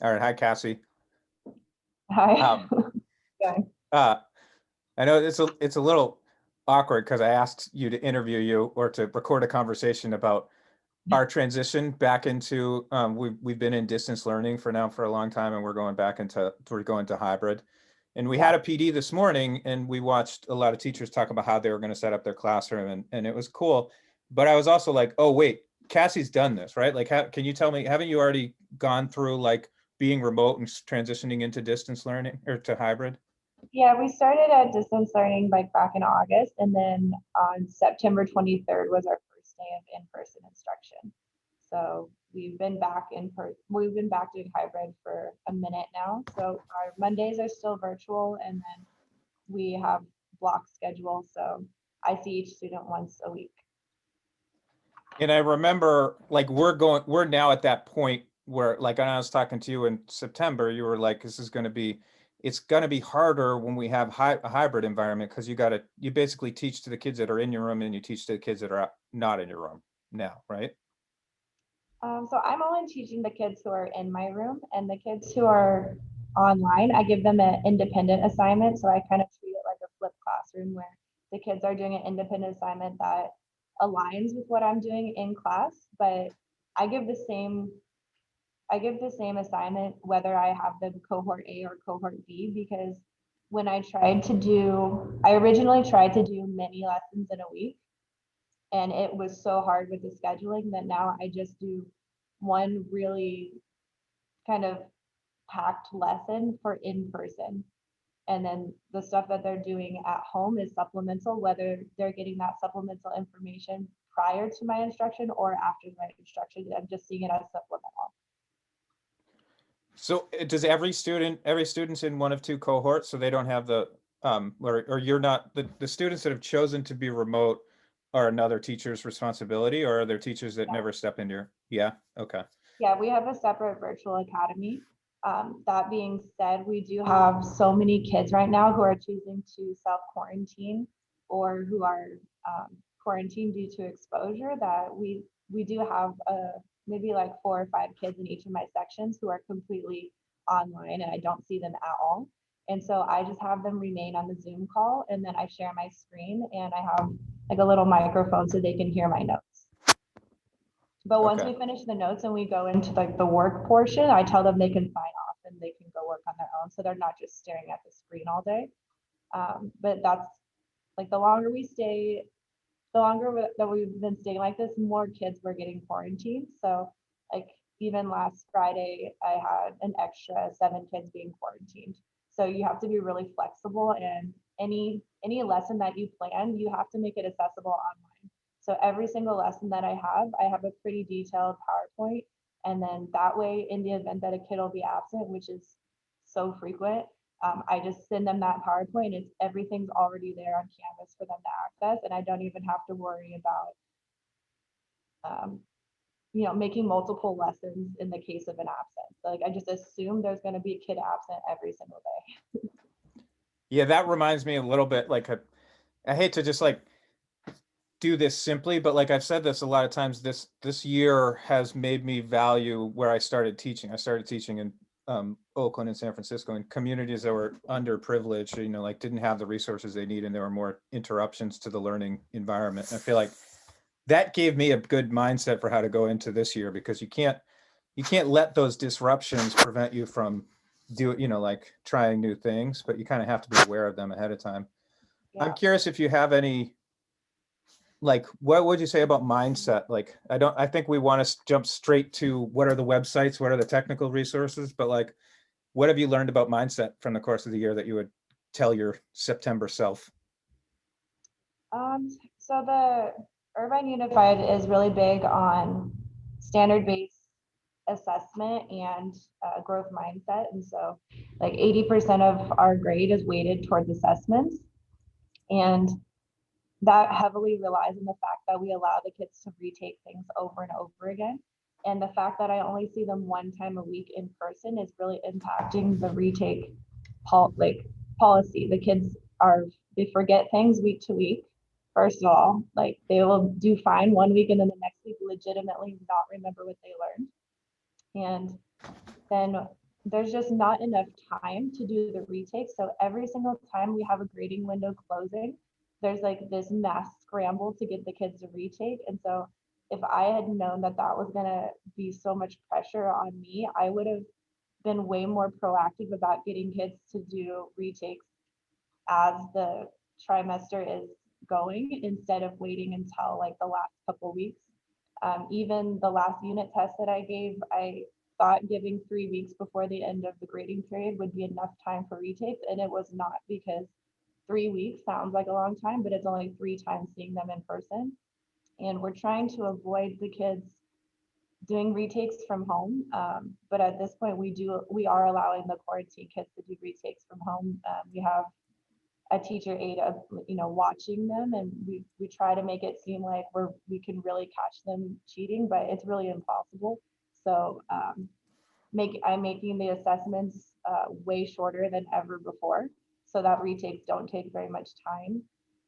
All right. Hi, Cassie. Hi. Um, Yeah. uh, I know it's a little awkward because I asked you to interview you or to record a conversation about our transition back into we've been in distance learning for a long time, and we're going to hybrid. And we Yeah. had a PD this morning, and we watched a lot of teachers talk about how they were going to set up their classroom, and it was cool. But I was also like, oh wait, Cassie's done this, right? Like, can you tell me, haven't you already gone through like being remote and transitioning into distance learning or to hybrid? Yeah, we started at distance learning like back in August, and then on September 23rd was our first day of in-person instruction. So we've been back doing hybrid for a minute now. So our Mondays are still virtual, and then we have block schedule. So I see each student once a week. And I remember like we're now at that point where like when I was talking to you in September, you were like, it's going to be harder when we have a hybrid environment because you basically teach to the kids that are in your room and you teach to the kids that are not in your room now, right? So I'm only teaching the kids who are in my room, and the kids who are online, I give them an independent assignment. So I kind of treat it like a flipped classroom where the kids are doing an independent assignment that aligns with what I'm doing in class, but I give the same I give the same assignment whether I have them cohort A or cohort B, because I originally tried to do many lessons in a week, and it was so hard with the scheduling that now I just do one really kind of packed lesson for in person. And then the stuff that they're doing at home is supplemental, whether they're getting that supplemental information prior to my instruction or after my instruction. I'm just seeing it as supplemental. So does every student's in one of two cohorts, so they don't have or you're not the students that have chosen to be remote are another teacher's responsibility, or are there teachers that Yeah. never step into yeah, okay. Yeah, we have a separate virtual academy. That being said, we do have so many kids right now who are choosing to self quarantine or who are quarantined due to exposure that we do have maybe like 4 or 5 kids in each of my sections who are completely online, and I don't see them at all. And so I just have them remain on the Zoom call, and then I share my screen and I have like a little microphone so they can hear my notes. But once Okay. we finish the notes and we go into like the work portion, I tell them they can sign off and they can go work on their own. So they're not just staring at the screen all day. But that's like the longer that we've been staying like this, more kids were getting quarantined. So like even last Friday, I had an extra 7 kids being quarantined. So you have to be really flexible, and any lesson that you plan, you have to make it accessible online. So every single lesson that I have a pretty detailed PowerPoint. And then that way, in the event that a kid will be absent, which is so frequent, I just send them that PowerPoint. Everything's already there on Canvas for them to access, and I don't even have to worry about um, making multiple lessons in the case of an absence. Like I just assume there's going to be a kid absent every single day. Yeah, that reminds me a little bit I hate to just like do this simply, but like I've said this a lot of times, this year has made me value where I started teaching. I started teaching in Oakland and San Francisco in communities that were underprivileged, like didn't have the resources they need, and there were more interruptions to the learning environment. And I feel like that gave me a good mindset for how to go into this year, because you can't let those disruptions prevent you from like trying new things, but you kind of have to be aware of them ahead of time. I'm Yeah. curious if you have any, like, what would you say about mindset? Like, I think we want to jump straight to what are the websites, what are the technical resources, but like, what have you learned about mindset from the course of the year that you would tell your September self? Um, so the Irvine Unified is really big on standard-based assessment and growth mindset. And so like 80% of our grade is weighted towards assessments. And that heavily relies on the fact that we allow the kids to retake things over and over again. And the fact that I only see them 1 time a week in person is really impacting the retake policy. The kids they forget things week to week. First of all, like they will do fine 1 week and then the next week legitimately not remember what they learned. And then there's just not enough time to do the retake. So every single time we have a grading window closing, there's like this mass scramble to get the kids to retake. And so if I had known that that was going to be so much pressure on me, I would have been way more proactive about getting kids to do retakes as the trimester is going instead of waiting until like the last couple weeks. Even the last unit test that I gave, I thought giving 3 weeks before the end of the grading period would be enough time for retakes, and it was not, because 3 weeks sounds like a long time, but it's only 3 times seeing them in person. And we're trying to avoid the kids doing retakes from home. But at this point, we are allowing the quarantine kids to do retakes from home. We have a teacher aide of, watching them, and we try to make it seem like we can really catch them cheating, but it's really impossible. So I'm making the assessments way shorter than ever before, so that retakes don't take very much time.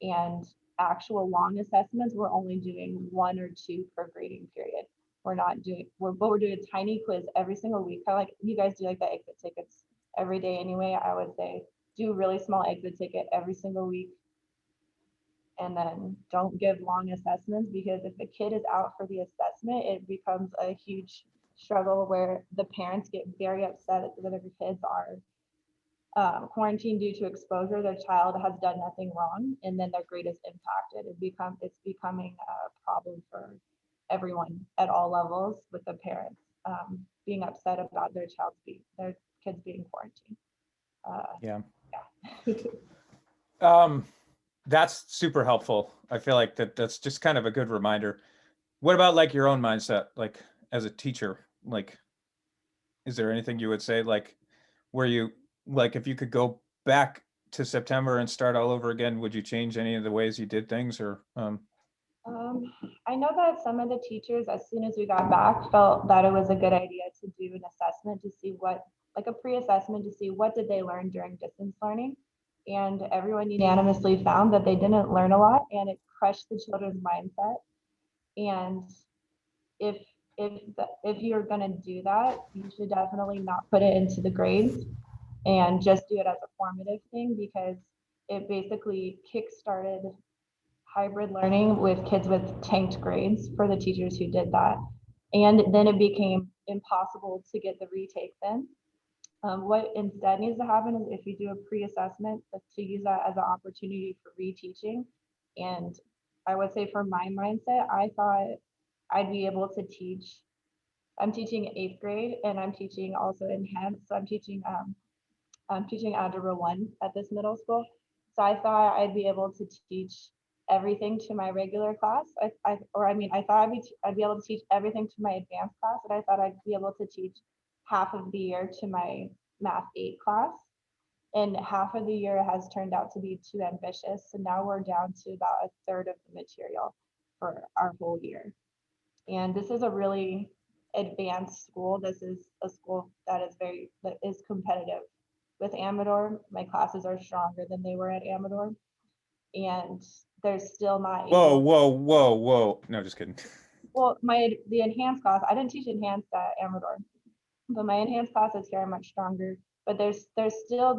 And actual long assessments, we're only doing 1 or 2 per grading period. We're doing a tiny quiz every single week, kind of like you guys do, like the exit tickets every day anyway. I would say do a really small exit ticket every single week, and then don't give long assessments, because if the kid is out for the assessment, it becomes a huge struggle where the parents get very upset that their kids are quarantined due to exposure. Their child has done nothing wrong, and then their grade is impacted. It's becoming a problem for everyone at all levels, with the parents being upset about their kids being quarantined. Yeah. Yeah. Um, that's super helpful. I feel like that's just kind of a good reminder. What about like your own mindset, like as a teacher? Like, is there anything you would say, like, where you, like, if you could go back to September and start all over again, would you change any of the ways you did things, or Um, I know that some of the teachers, as soon as we got back, felt that it was a good idea to do an assessment to see like a pre-assessment to see what did they learn during distance learning. And everyone unanimously found that they didn't learn a lot, and it crushed the children's mindset. And if if you're going to do that, you should definitely not put it into the grades and just do it as a formative thing, because it basically kick-started hybrid learning with kids with tanked grades for the teachers who did that. And then it became impossible to get the retakes in. What instead needs to happen is, if you do a pre-assessment, to use that as an opportunity for reteaching. And I would say, for my mindset, I thought I'd be able to teach. I'm teaching 8th grade, and I'm teaching also enhanced. So I'm teaching Algebra 1 at this middle school. So I thought I'd be able to teach everything to my regular class. I thought I'd be able to teach everything to my advanced class, and I thought I'd be able to teach half of the year to my Math 8 class. And half of the year has turned out to be too ambitious. So now we're down to about a third of the material for our whole year. And this is a really advanced school. This is a school that is competitive with Amador. My classes are stronger than they were at Amador, and they're still not whoa, able. whoa, whoa, whoa? No, just kidding. Well, the enhanced class, I didn't teach enhanced at Amador, but my enhanced classes here are much stronger. But there's still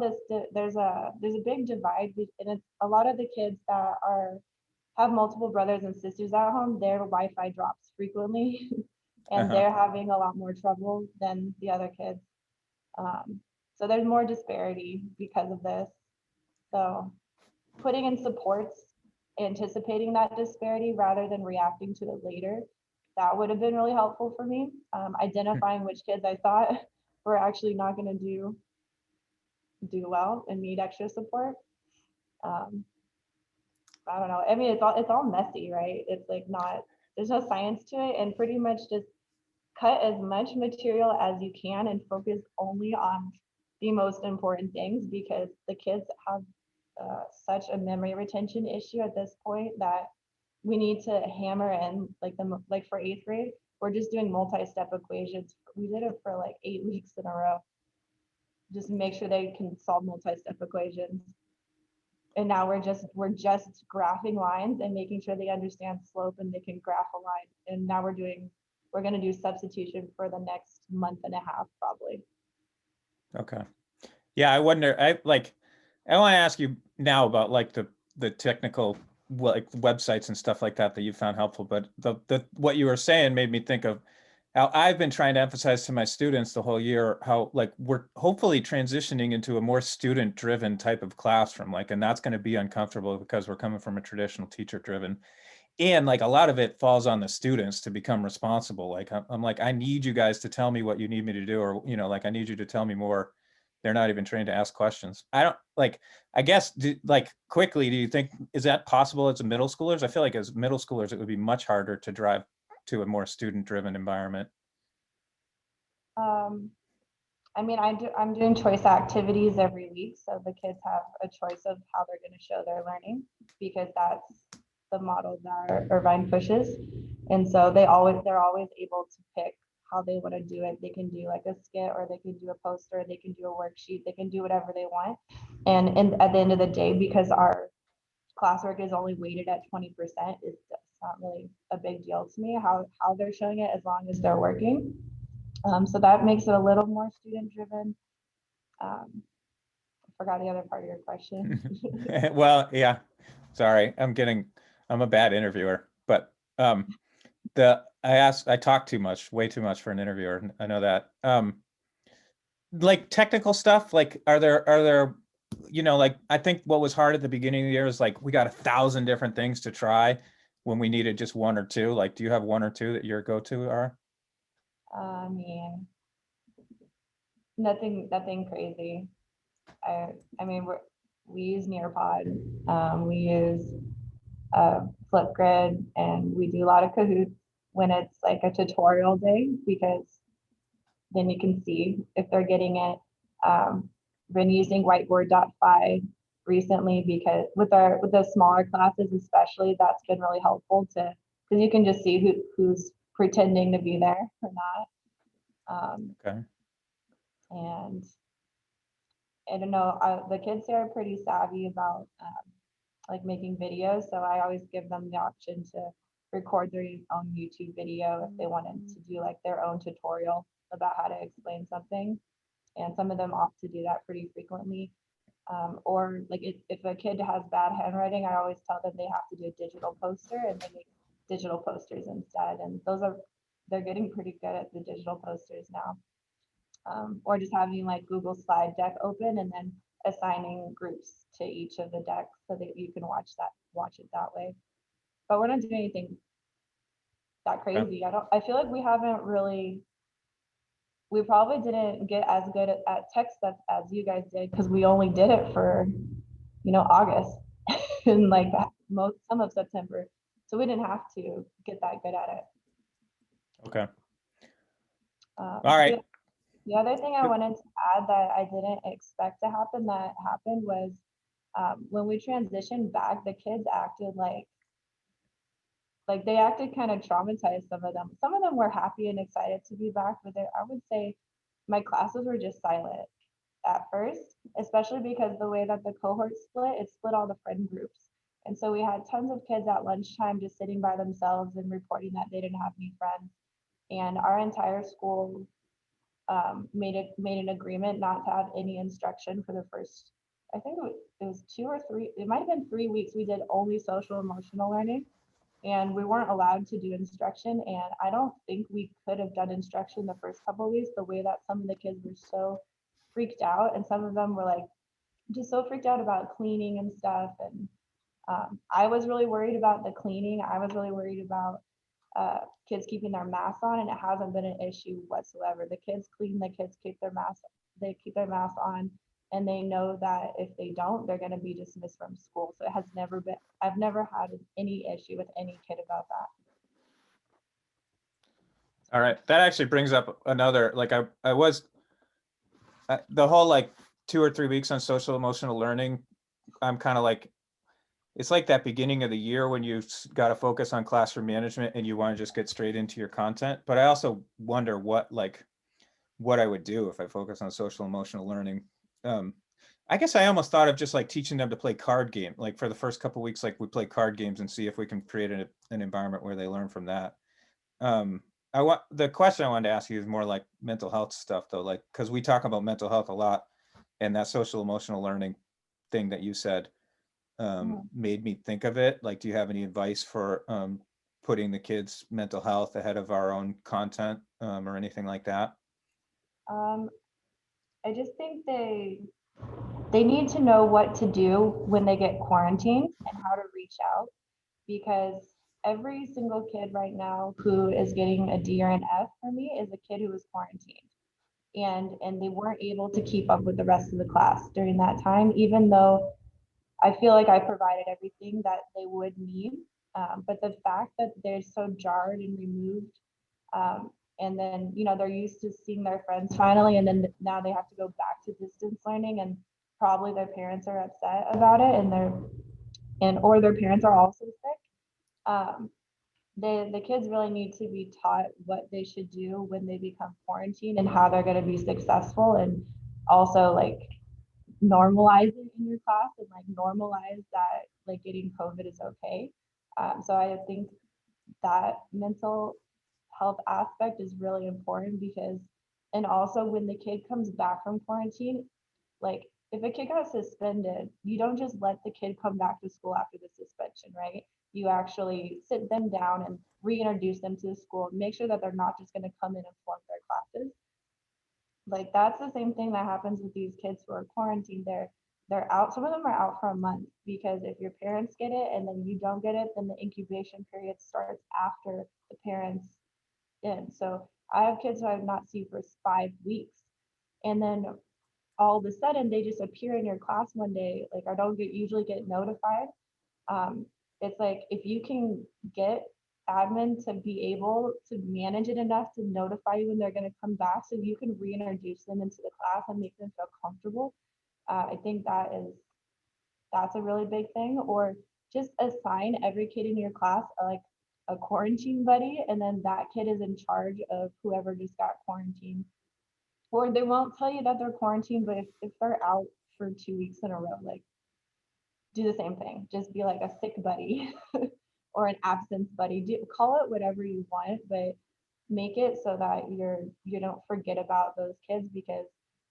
there's a big divide, and it's a lot of the kids that are have multiple brothers and sisters at home. Their Wi-Fi drops frequently, and Uh-huh. they're having a lot more trouble than the other kids. Um, so there's more disparity because of this. So putting in supports, anticipating that disparity rather than reacting to it later, that would have been really helpful for me. Identifying which kids I thought were actually not going to do well and need extra support. Um, I don't know. I mean, it's all messy, right? It's like not there's no science to it, and pretty much just cut as much material as you can and focus only on the most important things, because the kids have such a memory retention issue at this point that we need to hammer in, like for 8th grade, we're just doing multi-step equations. We did it for like 8 weeks in a row, just to make sure they can solve multi-step equations. And now we're just graphing lines and making sure they understand slope and they can graph a line. And now we're going to do substitution for the next month and a half, probably. Okay. Yeah, I wonder, I want to ask you now about like the technical like websites and stuff like that that you found helpful, but the what you were saying made me think of how I've been trying to emphasize to my students the whole year how like we're hopefully transitioning into a more student-driven type of classroom, like, and that's going to be uncomfortable because we're coming from a traditional teacher-driven, and like a lot of it falls on the students to become responsible. Like I'm like, I need you guys to tell me what you need me to do, or like I need you to tell me more. They're not even trained to ask questions. I don't like, I guess, like quickly, do you think, is that possible as a middle schoolers? I feel like as middle schoolers it would be much harder to drive to a more student driven environment. Um, I mean, I'm doing choice activities every week, so the kids have a choice of how they're going to show their learning because that's the model that Irvine pushes. And so they're always able to pick how they want to do it. They can do like a skit, or they can do a poster, they can do a worksheet, they can do whatever they want. And at the end of the day, because our classwork is only weighted at 20%, it's not really a big deal to me how they're showing it as long as they're working. So that makes it a little more student driven. I forgot the other part of your question. Well, yeah, sorry, I'm a bad interviewer, but I talk too much, way too much for an interviewer. I know that. Like technical stuff, like are there like I think what was hard at the beginning of the year is like we got 1,000 different things to try when we needed just one or two. Like, do you have one or two that your go-to are? I mean, nothing crazy. I mean, we use Nearpod, we use Flipgrid, and we do a lot of Kahoots when it's like a tutorial day because then you can see if they're getting it. Been using whiteboard.fi recently because with the smaller classes especially, that's been really helpful to because you can just see who's pretending to be there or not. Okay. And I don't know, the kids here are pretty savvy about like making videos, so I always give them the option to record their own YouTube video if they wanted to do like their own tutorial about how to explain something. And some of them opt to do that pretty frequently. Or like if a kid has bad handwriting, I always tell them they have to do a digital poster, and they make digital posters instead. And they're getting pretty good at the digital posters now. Or just having like Google Slide Deck open and then assigning groups to each of the decks so that you can watch it that way. But we're not doing anything that Okay. crazy. I feel like we probably didn't get as good at tech stuff as you guys did because we only did it for, August and like some of September. So we didn't have to get that good at it. Okay. All right. The other thing I wanted to add that I didn't expect to happen that happened was when we transitioned back, the kids acted like they acted kind of traumatized. Some of them. Some of them were happy and excited to be back, but I would say my classes were just silent at first, especially because the way that the cohort split, it split all the friend groups. And so we had tons of kids at lunchtime just sitting by themselves and reporting that they didn't have any friends. And our entire school made an agreement not to have any instruction for the first, I think it was 2 or 3, it might have been 3 weeks. We did only social emotional learning, and we weren't allowed to do instruction. And I don't think we could have done instruction the first couple of weeks the way that some of the kids were so freaked out, and some of them were like just so freaked out about cleaning and stuff. And I was really worried about the cleaning. I was really worried about kids keeping their masks on, and it hasn't been an issue whatsoever. The kids clean, the kids keep their masks, they keep their masks on, and they know that if they don't, they're going to be dismissed from school. So it has never been, I've never had any issue with any kid about that. All right. That actually brings up another, like I was the whole like 2 or 3 weeks on social emotional learning. I'm kind of like, it's like that beginning of the year when you've got to focus on classroom management and you want to just get straight into your content. But I also wonder what I would do if I focus on social emotional learning. Um, I guess I almost thought of just like teaching them to play card game. Like for the first couple of weeks, like we play card games and see if we can create an environment where they learn from that. Um, the question I wanted to ask you is more like mental health stuff though, like, because we talk about mental health a lot, and that social emotional learning thing that you said Mhm. made me think of it. Like, do you have any advice for putting the kids' mental health ahead of our own content or anything like that? Um, I just think they need to know what to do when they get quarantined and how to reach out, because every single kid right now who is getting a D or an F for me is a kid who was quarantined, and they weren't able to keep up with the rest of the class during that time, even though I feel like I provided everything that they would need. But the fact that they're so jarred and removed, and then they're used to seeing their friends finally, and then now they have to go back to distance learning, and probably their parents are upset about it, and or their parents are also sick. Um, the kids really need to be taught what they should do when they become quarantined and how they're going to be successful, and also like normalize it in your class, and like normalize that like getting COVID is okay. So I think that mental health aspect is really important, because and also when the kid comes back from quarantine, like if a kid got suspended, you don't just let the kid come back to school after the suspension, right? You actually sit them down and reintroduce them to the school, make sure that they're not just going to come in and flunk their classes. Like that's the same thing that happens with these kids who are quarantined. They're out. Some of them are out for a month, because if your parents get it and then you don't get it, then the incubation period starts after the parents in. So I have kids who I've not seen for 5 weeks, and then all of a sudden they just appear in your class one day. Like I don't usually get notified. um, it's like if you can get admin to be able to manage it enough to notify you when they're going to come back, so you can reintroduce them into the class and make them feel comfortable. I think that's a really big thing. Or just assign every kid in your class like a quarantine buddy, and then that kid is in charge of whoever just got quarantined. Or they won't tell you that they're quarantined, but if they're out for 2 weeks in a row, like do the same thing. Just be like a sick buddy or an absence buddy. Call it whatever you want, but make it so that you don't forget about those kids, because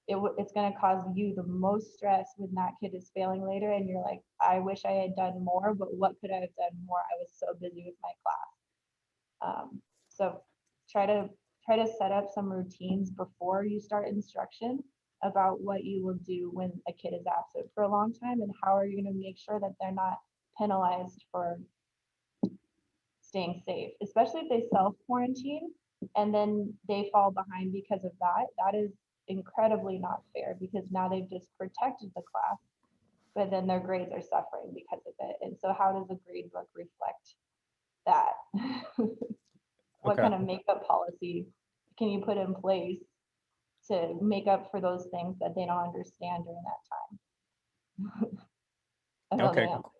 it's going to cause you the most stress when that kid is failing later, and you're like, I wish I had done more, but what could I have done more? I was so busy with my class. So try to try to set up some routines before you start instruction about what you will do when a kid is absent for a long time, and how are you going to make sure that they're not penalized for staying safe, especially if they self quarantine and then they fall behind because of that. That is incredibly not fair, because now they've just protected the class, but then their grades are suffering because of it. And so how does a grade book reflect that? What Okay. kind of makeup policy can you put in place to make up for those things that they don't understand during that time? I don't Okay. know.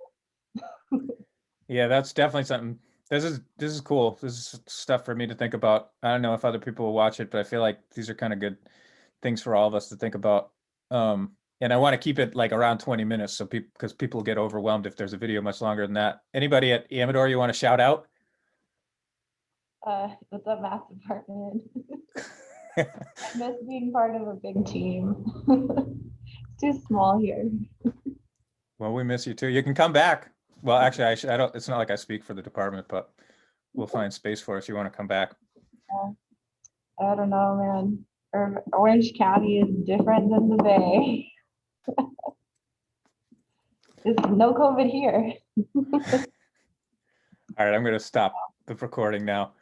Yeah, that's definitely something. This is cool. This is stuff for me to think about. I don't know if other people will watch it, but I feel like these are kind of good things for all of us to think about. And I want to keep it like around 20 minutes, so people, because people get overwhelmed if there's a video much longer than that. Anybody at Amador you want to shout out? What's up, math department? I miss being part of a big team. It's too small here. Well, we miss you too. You can come back. Well, actually, I don't. It's not like I speak for the department, but we'll find space for us. You want to come back? I don't know, man. Orange County is different than the Bay. There's no COVID here. All right, I'm going to stop the recording now.